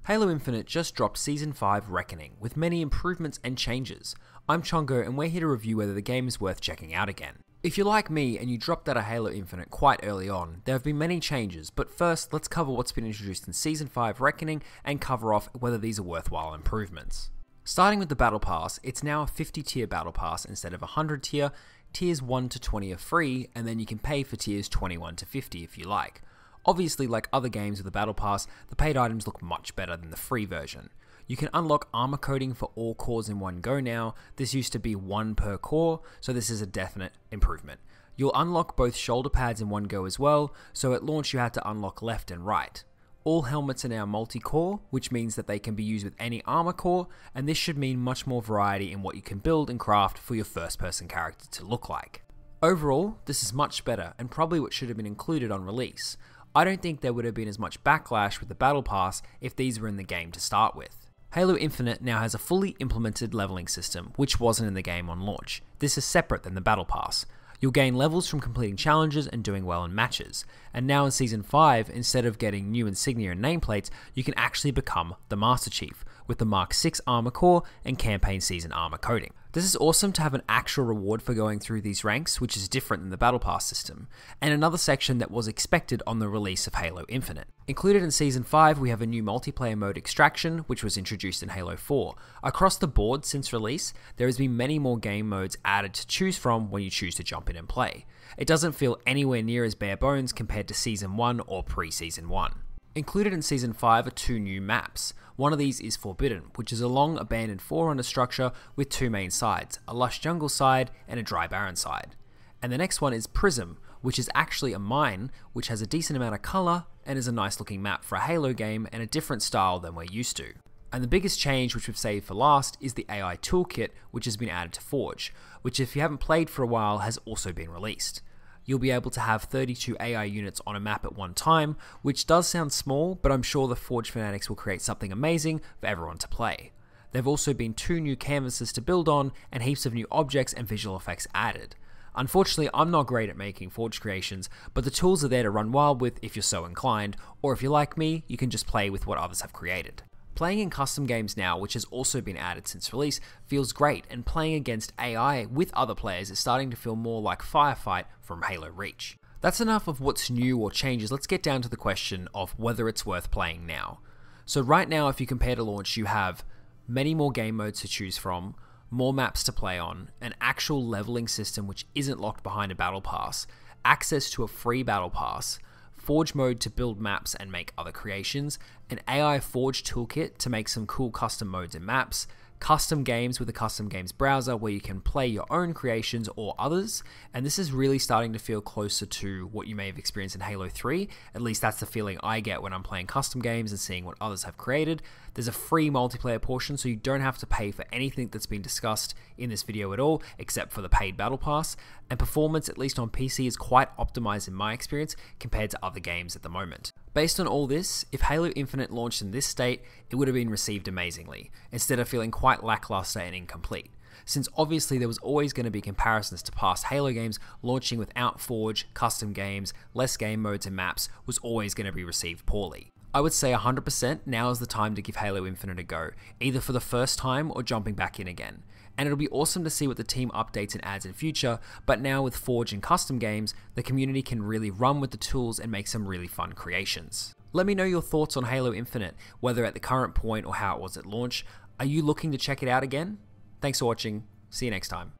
Halo Infinite just dropped Season 5 Reckoning, with many improvements and changes. I'm Chongo and we're here to review whether the game is worth checking out again. If you're like me and you dropped out of Halo Infinite quite early on, there have been many changes, but first let's cover what's been introduced in Season 5 Reckoning and cover off whether these are worthwhile improvements. Starting with the Battle Pass, it's now a 50 tier Battle Pass instead of a 100 tier. Tiers 1 to 20 are free, and then you can pay for tiers 21 to 50 if you like. Obviously, like other games with the Battle Pass, the paid items look much better than the free version. You can unlock armor coating for all cores in one go now. This used to be one per core, so this is a definite improvement. You'll unlock both shoulder pads in one go as well, so at launch you had to unlock left and right. All helmets are now multi-core, which means that they can be used with any armor core, and this should mean much more variety in what you can build and craft for your first-person character to look like. Overall, this is much better and probably what should have been included on release. I don't think there would have been as much backlash with the Battle Pass if these were in the game to start with. Halo Infinite now has a fully implemented leveling system, which wasn't in the game on launch. This is separate than the Battle Pass. You'll gain levels from completing challenges and doing well in matches. And now in Season 5, instead of getting new insignia and nameplates, you can actually become the Master Chief, with the Mark 6 armor core and campaign season armor coating. This is awesome to have an actual reward for going through these ranks, which is different than the Battle Pass system, and another section that was expected on the release of Halo Infinite. Included in Season 5, we have a new multiplayer mode Extraction, which was introduced in Halo 4. Across the board since release, there has been many more game modes added to choose from when you choose to jump in and play. It doesn't feel anywhere near as bare bones compared to Season 1 or pre-Season 1. Included in Season 5 are two new maps. One of these is Forbidden, which is a long abandoned Forerunner structure with two main sides, a lush jungle side and a dry barren side. And the next one is Prism, which is actually a mine, which has a decent amount of colour and is a nice looking map for a Halo game and a different style than we're used to. And the biggest change, which we've saved for last, is the AI toolkit, which has been added to Forge, which if you haven't played for a while has also been released. You'll be able to have 32 AI units on a map at one time, which does sound small, but I'm sure the Forge fanatics will create something amazing for everyone to play. There have also been two new canvases to build on, and heaps of new objects and visual effects added. Unfortunately, I'm not great at making Forge creations, but the tools are there to run wild with if you're so inclined, or if you're like me, you can just play with what others have created. Playing in custom games now, which has also been added since release, feels great, and playing against AI with other players is starting to feel more like Firefight from Halo Reach. That's enough of what's new or changes. Let's get down to the question of whether it's worth playing now. So right now, if you compare to launch, you have many more game modes to choose from, more maps to play on, an actual leveling system which isn't locked behind a battle pass, access to a free battle pass, Forge mode to build maps and make other creations, an AI Forge toolkit to make some cool custom modes and maps, custom games with a custom games browser where you can play your own creations or others, and this is really starting to feel closer to what you may have experienced in Halo 3, at least that's the feeling I get when I'm playing custom games and seeing what others have created. There's a free multiplayer portion, so you don't have to pay for anything that's been discussed in this video at all, except for the paid battle pass, and performance, at least on PC, is quite optimized in my experience compared to other games at the moment. Based on all this, if Halo Infinite launched in this state, it would have been received amazingly, instead of feeling quite lackluster and incomplete. Since obviously there was always going to be comparisons to past Halo games, launching without Forge, custom games, less game modes and maps was always going to be received poorly. I would say 100% now is the time to give Halo Infinite a go, either for the first time or jumping back in again. And it'll be awesome to see what the team updates and adds in future, but now with Forge and custom games, the community can really run with the tools and make some really fun creations. Let me know your thoughts on Halo Infinite, whether at the current point or how it was at launch. Are you looking to check it out again? Thanks for watching, see you next time.